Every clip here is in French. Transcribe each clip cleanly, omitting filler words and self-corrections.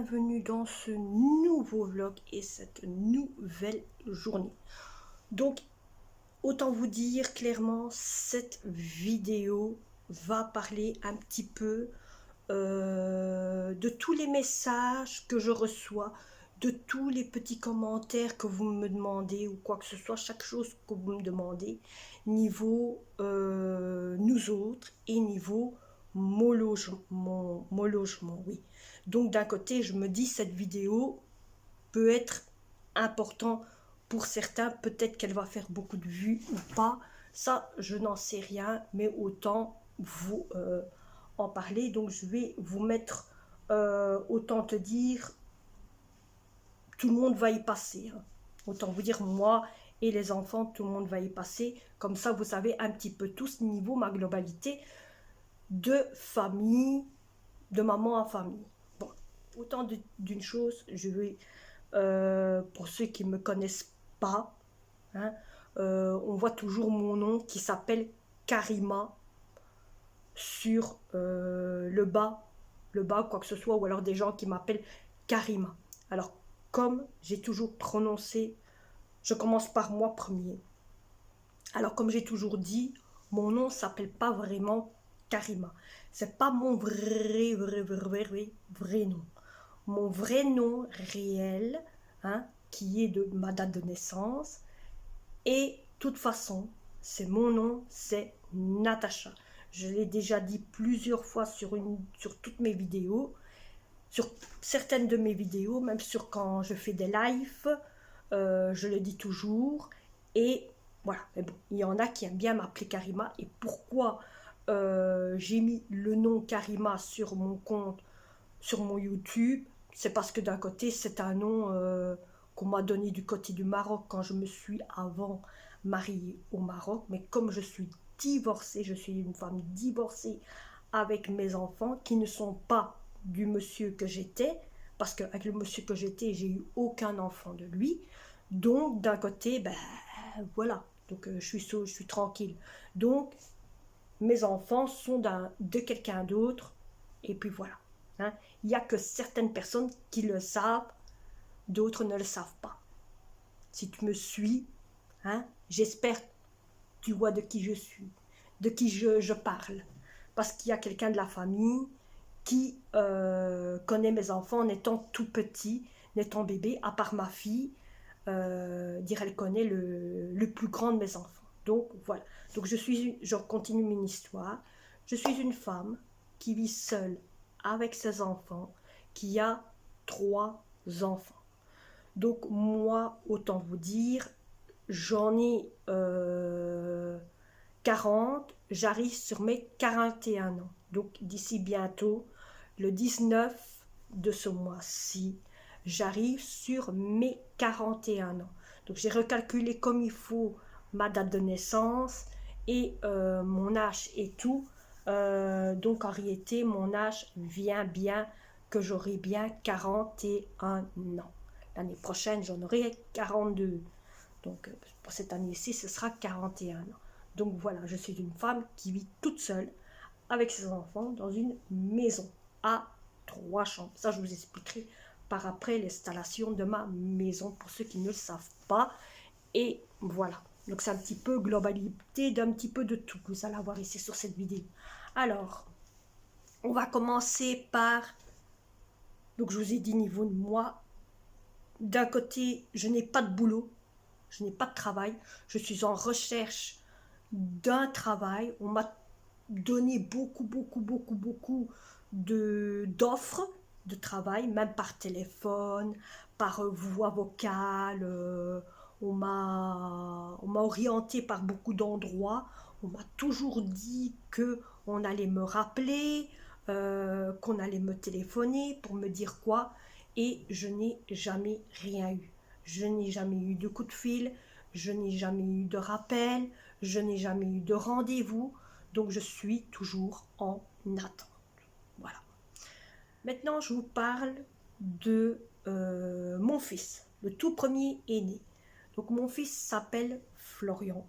bienvenue dans ce nouveau vlog et cette nouvelle journée. Donc, autant vous dire clairement, cette vidéo va parler un petit peu de tous les messages que je reçois, de tous les petits commentaires que vous me demandez ou quoi que ce soit, chaque chose que vous me demandez, niveau nous autres et niveau mon logement, oui. Donc d'un côté, je me dis cette vidéo peut être important pour certains, peut-être qu'elle va faire beaucoup de vues ou pas, ça je n'en sais rien, mais autant vous en parler. Donc je vais vous mettre, autant te dire, tout le monde va y passer, hein. Autant vous dire, moi et les enfants, tout le monde va y passer. Comme ça, vous savez un petit peu tous, niveau ma globalité de famille, de maman à famille. Bon, autant d'une chose, je vais, pour ceux qui ne me connaissent pas, hein, on voit toujours mon nom qui s'appelle Karima sur le bas, quoi que ce soit, ou alors des gens qui m'appellent Karima. Alors, comme j'ai toujours prononcé, je commence par moi premier. Alors, comme j'ai toujours dit, mon nom s'appelle pas vraiment Karima. C'est pas mon vrai nom. Mon vrai nom réel, hein, qui est de ma date de naissance, et de toute façon, c'est mon nom, c'est Natacha. Je l'ai déjà dit plusieurs fois sur toutes mes vidéos, sur certaines de mes vidéos, même sur quand je fais des lives, je le dis toujours. Et voilà, mais bon, il y en a qui aiment bien m'appeler Karima. Et pourquoi j'ai mis le nom Karima sur mon compte, sur mon YouTube? C'est parce que d'un côté, c'est un nom qu'on m'a donné du côté du Maroc quand je me suis avant mariée au Maroc. Mais comme je suis divorcée, je suis une femme divorcée avec mes enfants qui ne sont pas du monsieur que j'étais, parce qu'avec le monsieur que j'étais, j'ai eu aucun enfant de lui. Donc d'un côté, ben voilà, donc je suis tranquille. Donc mes enfants sont de quelqu'un d'autre, et puis voilà. Hein. Il n'y a que certaines personnes qui le savent, d'autres ne le savent pas. Si tu me suis, hein, j'espère que tu vois de qui je suis, de qui je parle. Parce qu'il y a quelqu'un de la famille qui connaît mes enfants en étant tout petit, n'étant bébé, à part ma fille, dire elle connaît le plus grand de mes enfants. Donc voilà. Donc je continue mon histoire. Je suis une femme qui vit seule avec ses enfants, qui a 3 enfants. Donc moi, autant vous dire, j'en ai 40, j'arrive sur mes 41 ans. Donc d'ici bientôt, le 19 de ce mois-ci, j'arrive sur mes 41 ans. Donc j'ai recalculé comme il faut ma date de naissance et mon âge et tout. Donc en réalité, mon âge vient bien que j'aurai bien 41 ans. L'année prochaine, j'en aurai 42. Donc pour cette année-ci, ce sera 41 ans. Donc voilà, je suis une femme qui vit toute seule avec ses enfants dans une maison à 3 chambres. Ça, je vous expliquerai par après l'installation de ma maison pour ceux qui ne le savent pas. Et voilà. Donc c'est un petit peu globalité d'un petit peu de tout que vous allez avoir ici sur cette vidéo. Alors, on va commencer par... Donc je vous ai dit niveau de moi. D'un côté, je n'ai pas de boulot. Je n'ai pas de travail. Je suis en recherche d'un travail. On m'a donné beaucoup d'offres de travail, même par téléphone, par voie vocale. On m'a orienté par beaucoup d'endroits. On m'a toujours dit que on allait me rappeler, qu'on allait me téléphoner pour me dire quoi. Et je n'ai jamais rien eu. Je n'ai jamais eu de coup de fil, je n'ai jamais eu de rappel, je n'ai jamais eu de rendez-vous, donc je suis toujours en attente. Voilà. Maintenant, je vous parle de mon fils, le tout premier aîné. Donc mon fils s'appelle Florian.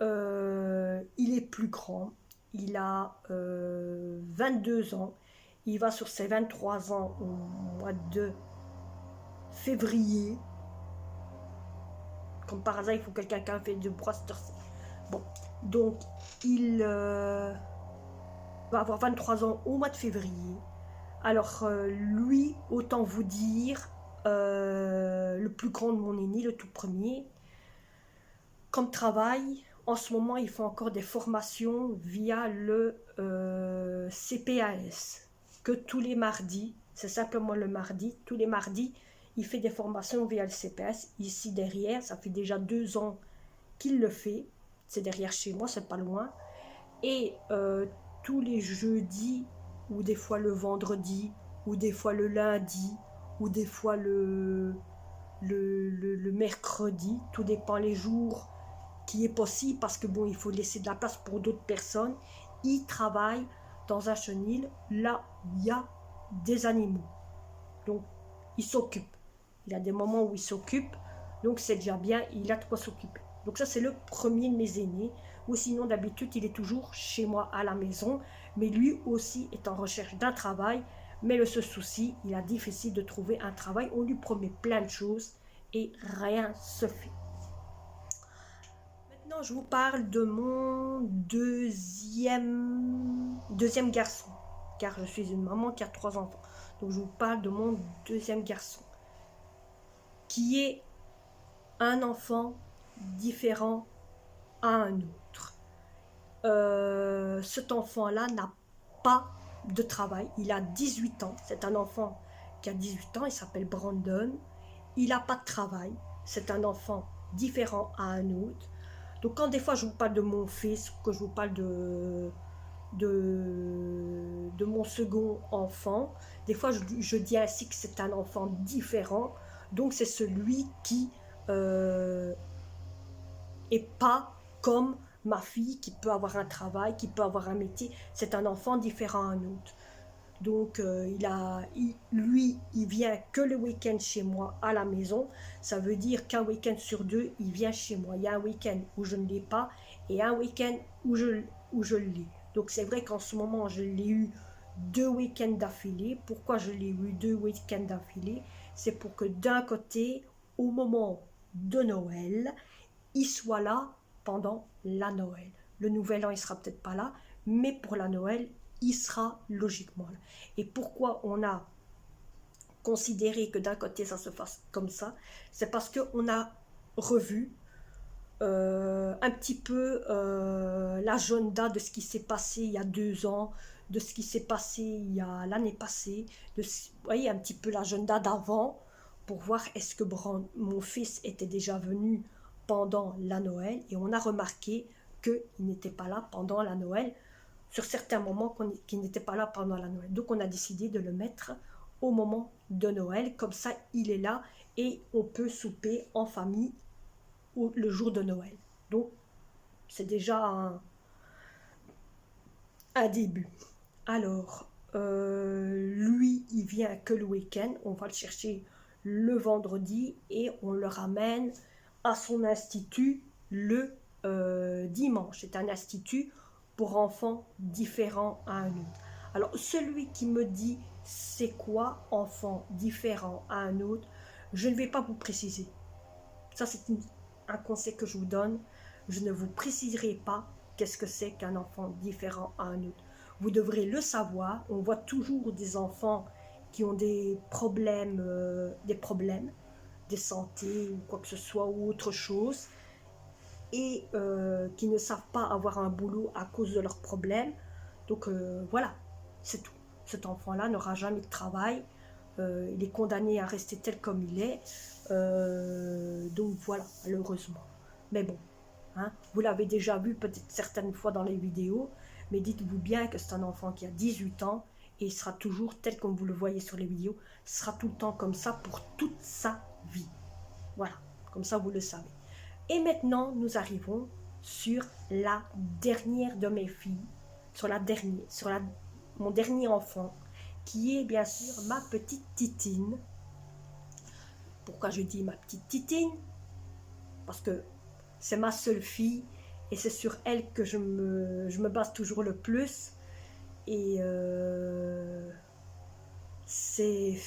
Il est plus grand, il a 22 ans. Il va sur ses 23 ans au mois de février. Comme par hasard, il faut quelqu'un qui a fait de Braster. Bon, donc il va avoir 23 ans au mois de février. Alors lui, autant vous dire, le plus grand de mon aîné, le tout premier, comme travail, en ce moment, il fait encore des formations via le CPAS, que tous les mardis, c'est simplement le mardi, tous les mardis, il fait des formations via le CPAS. Ici derrière, ça fait déjà 2 ans qu'il le fait, c'est derrière chez moi, c'est pas loin. Et tous les jeudis, ou des fois le vendredi, ou des fois le lundi, ou des fois le mercredi, tout dépend les jours qui est possible, parce que bon, il faut laisser de la place pour d'autres personnes. Il travaille dans un chenil, là où il y a des animaux. Donc, il s'occupe. Il a des moments où il s'occupe, donc c'est déjà bien, il a de quoi s'occuper. Donc ça, c'est le premier de mes aînés. Ou sinon, d'habitude, il est toujours chez moi à la maison, mais lui aussi est en recherche d'un travail. Mais le seul souci, il a difficile de trouver un travail. On lui promet plein de choses et rien se fait. Maintenant, je vous parle de mon deuxième garçon, car je suis une maman qui a 3 enfants. Donc, je vous parle de mon deuxième garçon, qui est un enfant différent à un autre. Cet enfant-là n'a pas de travail. Il a 18 ans. C'est un enfant qui a 18 ans. Il s'appelle Brandon. Il n'a pas de travail. C'est un enfant différent à un autre. Donc quand des fois je vous parle de mon fils, que je vous parle de mon second enfant, des fois je dis ainsi que c'est un enfant différent. Donc c'est celui qui est pas comme ma fille, qui peut avoir un travail, qui peut avoir un métier. C'est un enfant différent à un autre. Donc lui, il vient que le week-end chez moi à la maison. Ça veut dire qu'un week-end sur 2, il vient chez moi. Il y a un week-end où je ne l'ai pas et un week-end où je l'ai. Donc c'est vrai qu'en ce moment, je l'ai eu 2 week-ends d'affilée. Pourquoi je l'ai eu 2 week-ends d'affilée? C'est pour que d'un côté, au moment de Noël, il soit là pendant la Noël. Le Nouvel An, il sera peut-être pas là, mais pour la Noël, il sera logiquement là. Et pourquoi on a considéré que d'un côté ça se fasse comme ça, c'est parce qu'on a revu un petit peu l'agenda de ce qui s'est passé il y a 2 ans, de ce qui s'est passé il y a l'année passée, vous voyez, un petit peu l'agenda d'avant, pour voir est-ce que mon fils était déjà venu pendant la Noël, et on a remarqué qu'il n'était pas là pendant la Noël, sur certains moments qu'il n'était pas là pendant la Noël. Donc on a décidé de le mettre au moment de Noël, comme ça il est là et on peut souper en famille le jour de Noël. Donc c'est déjà un début. Alors lui il vient que le week-end, on va le chercher le vendredi et on le ramène à son institut le dimanche. C'est un institut pour enfants différents à un autre. Alors celui qui me dit c'est quoi enfant différent à un autre, je ne vais pas vous préciser. Ça c'est un conseil que je vous donne. Je ne vous préciserai pas qu'est-ce que c'est qu'un enfant différent à un autre. Vous devrez le savoir. On voit toujours des enfants qui ont des problèmes de santé ou quoi que ce soit ou autre chose, et qui ne savent pas avoir un boulot à cause de leurs problèmes. Donc voilà, c'est tout. Cet enfant-là n'aura jamais de travail. Il est condamné à rester tel comme il est. Donc voilà, malheureusement. Mais bon, hein, vous l'avez déjà vu peut-être certaines fois dans les vidéos, mais dites-vous bien que c'est un enfant qui a 18 ans et il sera toujours tel comme vous le voyez sur les vidéos, sera tout le temps comme ça pour toute sa vie. Voilà, comme ça vous le savez. Et maintenant, nous arrivons sur la dernière de mes filles, mon dernier enfant, qui est bien sûr ma petite Titine. Pourquoi je dis ma petite Titine? Parce que c'est ma seule fille et c'est sur elle que je me base toujours le plus. Et c'est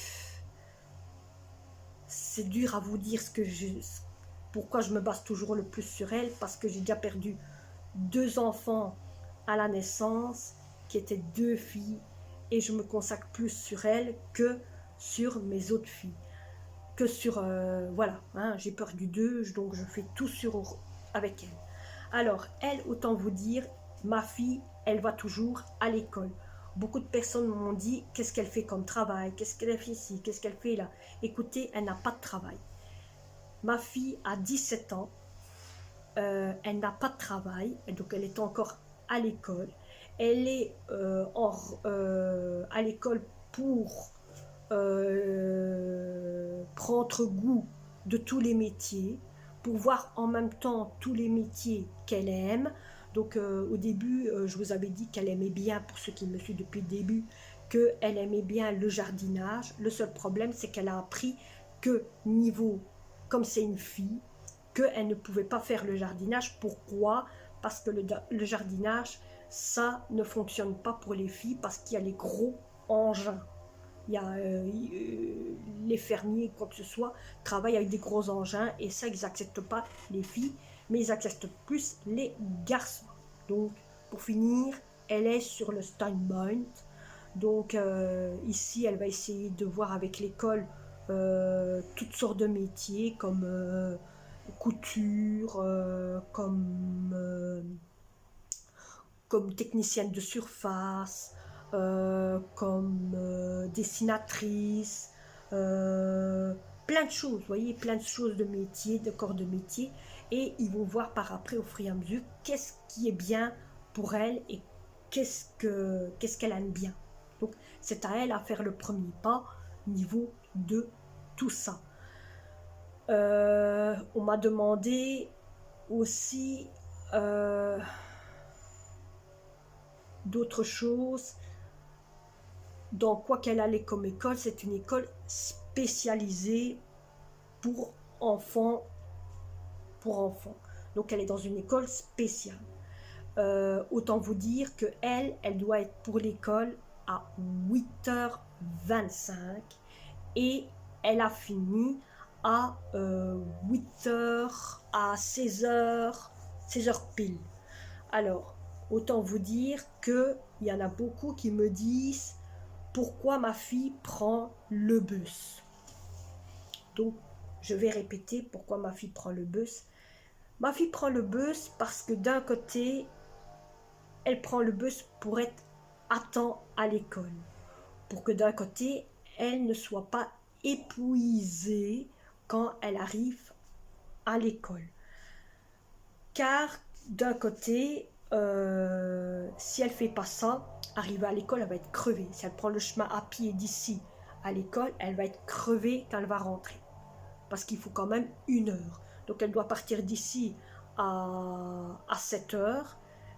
dur à vous dire pourquoi je me base toujours le plus sur elle, parce que j'ai déjà perdu 2 enfants à la naissance, qui étaient 2 filles, et je me consacre plus sur elle que sur mes autres filles. Que sur... voilà, hein, j'ai perdu 2, donc je fais tout avec elle. Alors, elle, autant vous dire, ma fille, elle va toujours à l'école. Beaucoup de personnes m'ont dit, qu'est-ce qu'elle fait comme travail, qu'est-ce qu'elle fait ici, qu'est-ce qu'elle fait là. Écoutez, elle n'a pas de travail. Ma fille a 17 ans, elle n'a pas de travail, donc elle est encore à l'école. Elle est à l'école pour prendre goût de tous les métiers, pour voir en même temps tous les métiers qu'elle aime. Donc au début, je vous avais dit qu'elle aimait bien, pour ceux qui me suivent depuis le début, qu'elle aimait bien le jardinage. Le seul problème, c'est qu'elle a appris que comme c'est une fille, qu'elle ne pouvait pas faire le jardinage. Pourquoi? Parce que le jardinage, ça ne fonctionne pas pour les filles, parce qu'il y a les gros engins. Il y a les fermiers, quoi que ce soit, travaillent avec des gros engins, et ça, ils n'acceptent pas les filles, mais ils acceptent plus les garçons. Donc, pour finir, elle est sur le standpoint. Donc, ici, elle va essayer de voir avec l'école toutes sortes de métiers, comme couture, comme technicienne de surface, comme dessinatrice, plein de choses, vous voyez, plein de choses de métier, de corps de métier, et ils vont voir par après, au fur et à mesure, qu'est-ce qui est bien pour elle et qu'est-ce qu'elle aime bien. Donc c'est à elle à faire le premier pas au niveau de tout ça. On m'a demandé aussi d'autres choses. Dans quoi qu'elle allait comme école, c'est une école spécialisée pour enfants. Donc elle est dans une école spéciale. Autant vous dire que elle doit être pour l'école à 8h25, et elle a fini à 8h, à 16h pile. Alors, autant vous dire qu'il y en a beaucoup qui me disent pourquoi ma fille prend le bus. Donc, je vais répéter pourquoi ma fille prend le bus. Ma fille prend le bus parce que d'un côté, elle prend le bus pour être à temps à l'école. Pour que d'un côté, elle ne soit pas épuisée quand elle arrive à l'école. Car d'un côté, si elle ne fait pas ça, arrivée à l'école, elle va être crevée. Si elle prend le chemin à pied d'ici à l'école, elle va être crevée quand elle va rentrer. Parce qu'il faut quand même 1 heure. Donc elle doit partir d'ici à 7 heures.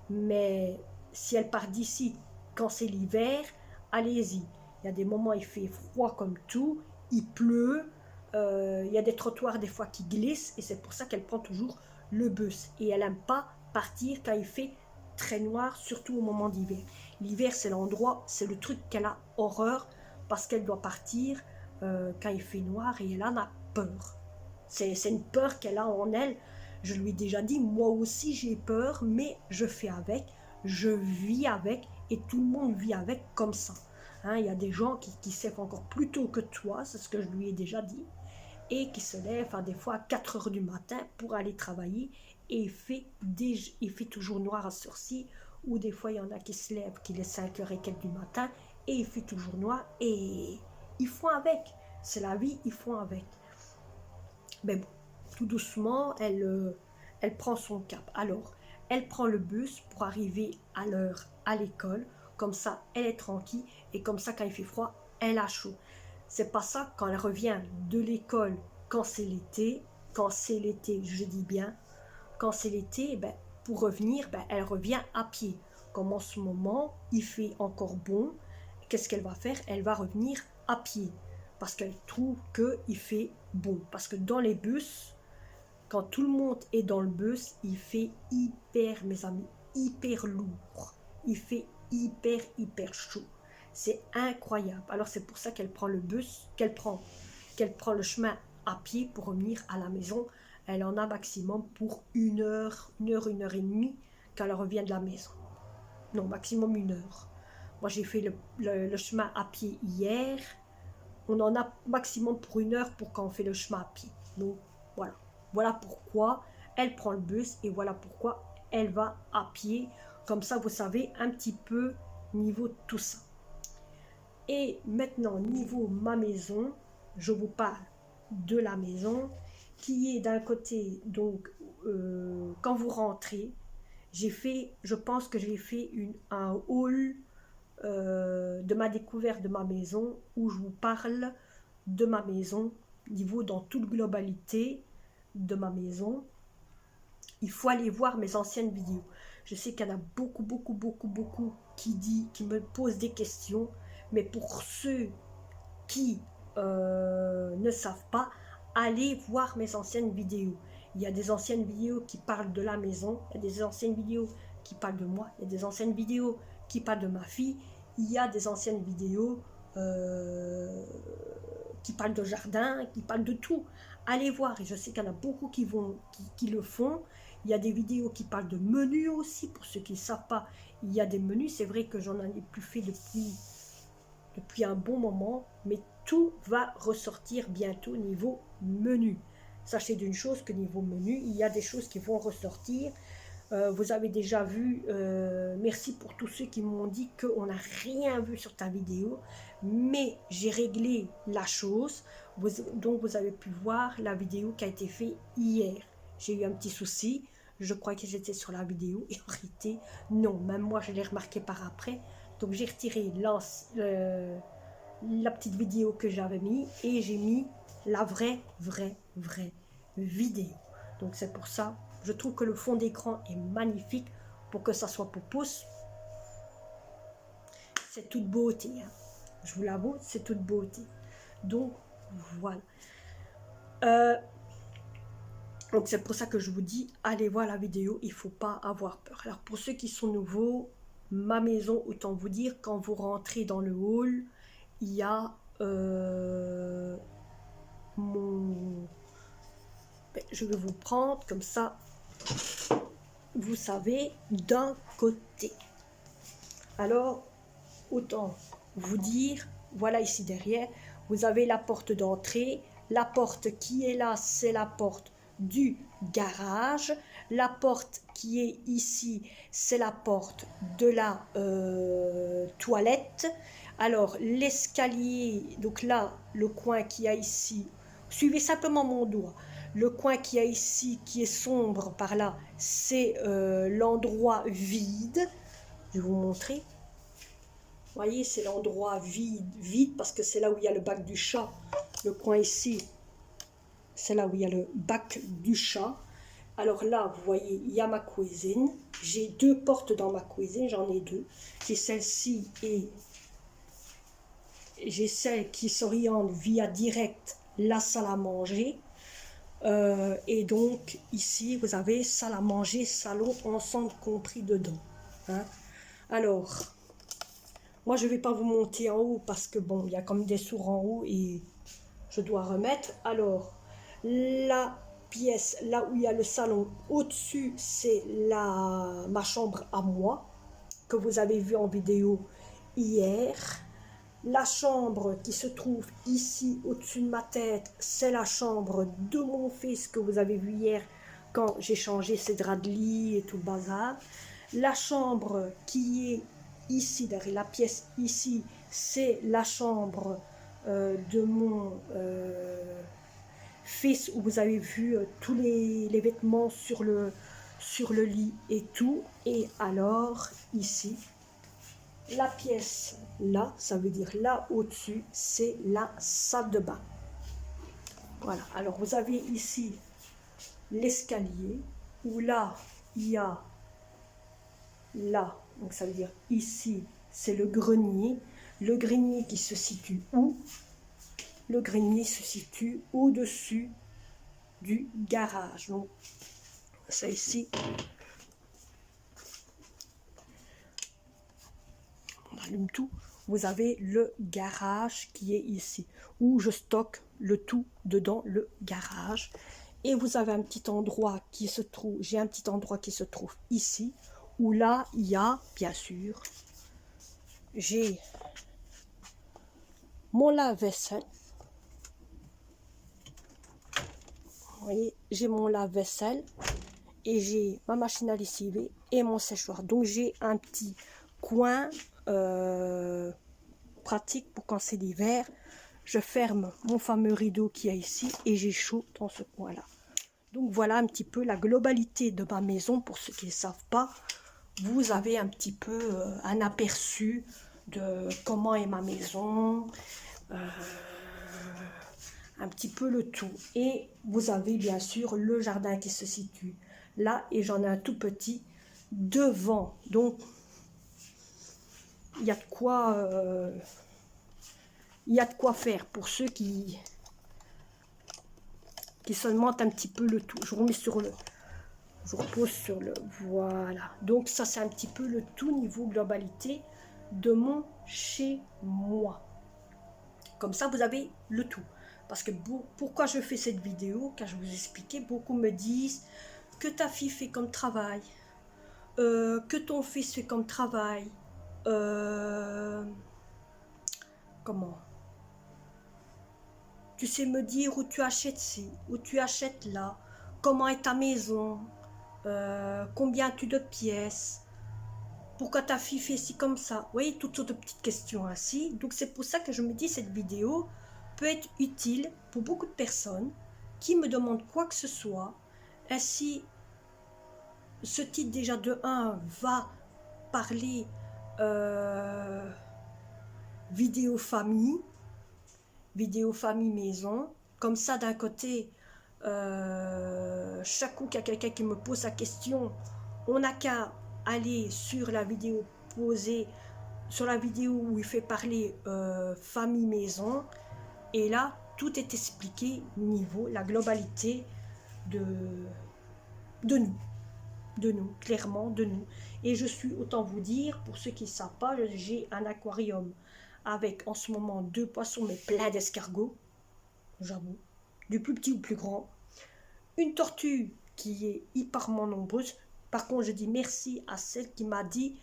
Mais si elle part d'ici quand c'est l'hiver, allez-y. Il y a des moments il fait froid comme tout, il pleut, il y a des trottoirs des fois qui glissent, et c'est pour ça qu'elle prend toujours le bus. Et elle n'aime pas partir quand il fait très noir, surtout au moment d'hiver. L'hiver, c'est l'endroit, c'est le truc qu'elle a horreur, parce qu'elle doit partir quand il fait noir, et elle en a peur. C'est une peur qu'elle a en elle. Je lui ai déjà dit, moi aussi j'ai peur, mais je fais avec, je vis avec, et tout le monde vit avec comme ça. Hein, il y a des gens qui se lèvent encore plus tôt que toi, c'est ce que je lui ai déjà dit, et qui se lèvent des fois à 4 heures du matin pour aller travailler, et il fait toujours noir à Sursis, ou des fois il y en a qui se lèvent, qu'il est 5 heures et quelques du matin, et il fait toujours noir, et ils font avec. C'est la vie, ils font avec. Mais bon, tout doucement, elle prend son cap. Alors, elle prend le bus pour arriver à l'heure à l'école. Comme ça, elle est tranquille. Et comme ça, quand il fait froid, elle a chaud. C'est pas ça quand elle revient de l'école, quand c'est l'été. Quand c'est l'été, je dis bien. Quand c'est l'été, pour revenir, elle revient à pied. Comme en ce moment, il fait encore bon. Qu'est-ce qu'elle va faire? Elle va revenir à pied. Parce qu'elle trouve qu'il fait bon. Parce que dans les bus, quand tout le monde est dans le bus, il fait hyper, mes amis, hyper lourd. Il fait hyper chaud. C'est incroyable. Alors c'est pour ça qu'elle prend le bus, qu'elle prend le chemin à pied pour revenir à la maison. Elle en a maximum pour 1 heure, 1 heure et demie quand elle revient de la maison. Non, maximum 1 heure. Moi j'ai fait le chemin à pied hier. On en a maximum pour 1 heure pour quand on fait le chemin à pied. Donc voilà. Voilà pourquoi elle prend le bus et voilà pourquoi elle va à pied. Comme ça, vous savez un petit peu niveau tout ça. Et maintenant, niveau ma maison, je vous parle de la maison qui est d'un côté, donc quand vous rentrez, je pense que j'ai fait un haul de ma découverte de ma maison où je vous parle de ma maison, niveau dans toute globalité de ma maison. Il faut aller voir mes anciennes vidéos. Je sais qu'il y en a beaucoup qui me posent des questions, mais pour ceux qui ne savent pas, allez voir mes anciennes vidéos. Il y a des anciennes vidéos qui parlent de la maison, il y a des anciennes vidéos qui parlent de moi, il y a des anciennes vidéos qui parlent de ma fille, il y a des anciennes vidéos qui parlent de jardin, qui parlent de tout. Allez voir, et je sais qu'il y en a beaucoup qui le font. Il y a des vidéos qui parlent de menus aussi, pour ceux qui ne savent pas, il y a des menus. C'est vrai que j'en ai plus fait depuis un bon moment, mais tout va ressortir bientôt niveau menu. Sachez d'une chose que niveau menu, il y a des choses qui vont ressortir. Vous avez déjà vu, merci pour tous ceux qui m'ont dit qu'on n'a rien vu sur ta vidéo, mais j'ai réglé la chose. Donc vous avez pu voir la vidéo qui a été faite hier. J'ai eu un petit souci, je crois que j'étais sur la vidéo, et en réalité, non, même moi je l'ai remarqué par après. Donc j'ai retiré la petite vidéo que j'avais mis et j'ai mis la vraie vidéo. Donc c'est pour ça, je trouve que le fond d'écran est magnifique pour que ça soit pour pouce. C'est toute beauté, hein. Je vous l'avoue, c'est toute beauté. Donc voilà. Donc c'est pour ça que je vous dis, allez voir la vidéo, il ne faut pas avoir peur. Alors pour ceux qui sont nouveaux, ma maison, autant vous dire, quand vous rentrez dans le hall, il y a je vais vous prendre comme ça, vous savez, d'un côté. Alors, autant vous dire, voilà ici derrière, vous avez la porte d'entrée. La porte qui est là, c'est la porte du garage. La porte qui est ici, c'est la porte de la toilette. Alors, l'escalier, donc là, le coin qu'il y a ici, suivez simplement mon doigt. Le coin qu'il y a ici, qui est sombre par là, c'est l'endroit vide. Je vais vous montrer. Vous voyez, c'est l'endroit vide, parce que c'est là où il y a le bac du chat. Le coin ici, c'est là où il y a le bac du chat. Alors là, vous voyez, il y a ma cuisine. J'ai 2 portes dans ma cuisine, j'en ai 2. J'ai celle-ci et j'ai celle qui s'oriente via direct la salle à manger. Et donc ici, vous avez salle à manger, salon, ensemble compris dedans. Hein. Alors, moi je ne vais pas vous monter en haut parce que bon, il y a comme des sourds en haut et je dois remettre. Alors, la pièce, là où il y a le salon, au-dessus, c'est ma chambre à moi, que vous avez vu en vidéo hier. La chambre qui se trouve ici, au-dessus de ma tête, c'est la chambre de mon fils que vous avez vu hier quand j'ai changé ses draps de lit et tout le bazar. La chambre qui est ici, derrière la pièce ici, c'est la chambre de mon fils où vous avez vu tous les vêtements sur le lit et tout. Et alors, ici, la pièce là, ça veut dire là au-dessus, c'est la salle de bain. Voilà, alors vous avez ici l'escalier, où là, il y a là, donc ça veut dire ici, c'est le grenier. Le grenier qui se situe où? Le grenier se situe au-dessus du garage. Donc, ça ici, on allume tout. vous avez le garage qui est ici, où je stocke le tout dedans le garage. Et vous avez un petit endroit qui se trouve, j'ai un petit endroit qui se trouve ici, où là, il y a, bien sûr, j'ai mon lave-vaisselle. Vous voyez, j'ai mon lave-vaisselle et j'ai ma machine à lessiver et mon séchoir. Donc, j'ai un petit coin pratique pour quand c'est l'hiver. Je ferme mon fameux rideau qui est ici et j'ai chaud dans ce coin-là. Donc, voilà un petit peu la globalité de ma maison. Pour ceux qui ne savent pas, vous avez un petit peu un aperçu de comment est ma maison, un petit peu le tout. Et vous avez bien sûr le jardin qui se situe là, et j'en ai un tout petit devant. Donc, il y a de quoi faire pour ceux qui se demandent un petit peu le tout. Je remets sur le... Je repose sur le... Voilà. Donc, ça, c'est un petit peu le tout niveau globalité de mon chez moi. Comme ça, vous avez le tout. Parce que pourquoi je fais cette vidéo, car je vous expliquais, beaucoup me disent que ta fille fait comme travail, que ton fils fait comme travail, comment tu sais me dire où tu achètes ci, où tu achètes là, comment est ta maison, combien as-tu de pièces, pourquoi ta fille fait ci comme ça. Vous voyez, toutes sortes de petites questions ainsi. Donc c'est pour ça que je me dis cette vidéo peut être utile pour beaucoup de personnes qui me demandent quoi que ce soit. Ainsi, ce titre déjà de 1 va parler vidéo famille maison. Comme ça, d'un côté, chaque coup qu'il y a quelqu'un qui me pose la question, on n'a qu'à aller sur la vidéo posée, sur la vidéo où il fait parler famille maison, et là tout est expliqué niveau la globalité de nous, clairement de nous. Et je suis, autant vous dire, pour ceux qui ne savent pas, j'ai un aquarium avec en ce moment 2 poissons mais plein d'escargots, j'avoue, du plus petit au plus grand, une tortue qui est hyperment nombreuse. Par contre, je dis merci à celle qui m'a dit,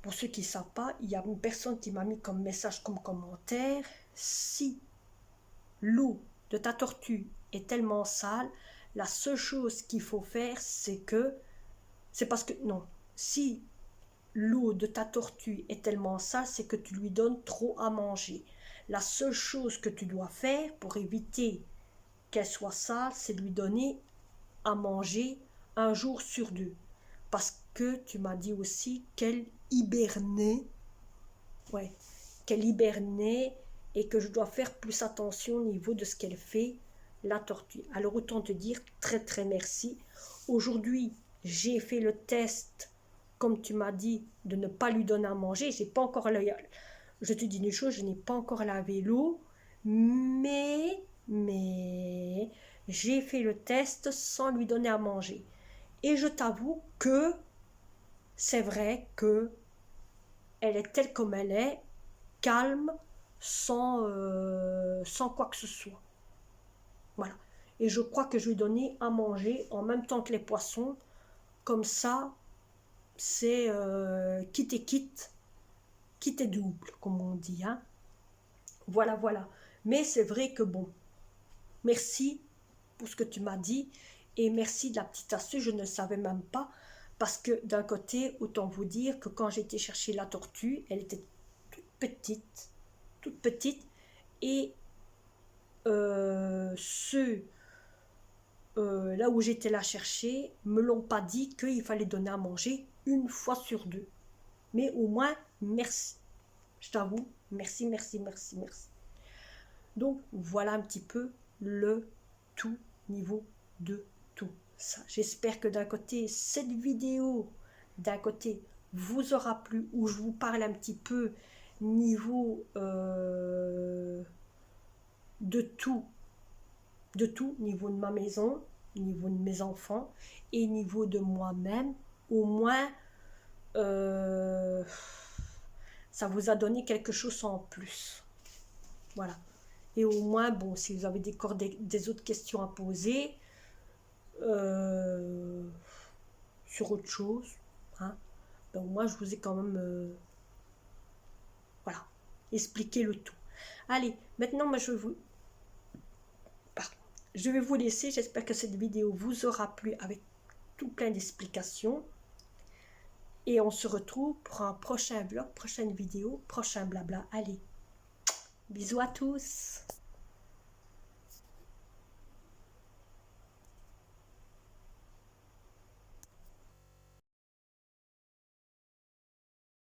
pour ceux qui ne savent pas, il y a une personne qui m'a mis comme message, comme commentaire, si l'eau de ta tortue est tellement sale, la seule chose qu'il faut faire, c'est parce que, non, si l'eau de ta tortue est tellement sale, c'est que tu lui donnes trop à manger. La seule chose que tu dois faire pour éviter qu'elle soit sale, c'est de lui donner à manger 1 jour sur 2. Parce que tu m'as dit aussi qu'elle hibernait. Ouais, qu'elle hibernait et que je dois faire plus attention au niveau de ce qu'elle fait, la tortue. Alors autant te dire très très merci. Aujourd'hui, j'ai fait le test, comme tu m'as dit, de ne pas lui donner à manger. J'ai pas encore... Je te dis une chose, je n'ai pas encore lavé l'eau, mais j'ai fait le test sans lui donner à manger. Et je t'avoue que c'est vrai que elle est telle comme elle est, calme, sans quoi que ce soit. Voilà. Et je crois que je vais donner à manger en même temps que les poissons. Comme ça, c'est quitte et quitte double, comme on dit. Hein. Voilà, voilà. Mais c'est vrai que bon, merci pour ce que tu m'as dit. Et merci de la petite astuce, je ne savais même pas. Parce que d'un côté, autant vous dire que quand j'étais chercher la tortue, elle était toute petite. Et ceux là où j'étais la chercher me l'ont pas dit qu'il fallait donner à manger 1 fois sur 2. Mais au moins, merci. Je t'avoue, merci. Donc, voilà un petit peu le tout niveau de tout ça. J'espère que d'un côté, cette vidéo, d'un côté, vous aura plu, où je vous parle un petit peu niveau de tout, niveau de ma maison, niveau de mes enfants et niveau de moi-même. Au moins, ça vous a donné quelque chose en plus. Voilà. Et au moins, bon, si vous avez des autres questions à poser sur autre chose, hein, ben, au moins je vous ai quand même voilà, expliqué le tout. Allez, maintenant moi je vais vous laisser. J'espère que cette vidéo vous aura plu avec tout plein d'explications. Et on se retrouve pour un prochain vlog, prochaine vidéo, prochain blabla. Allez, bisous à tous.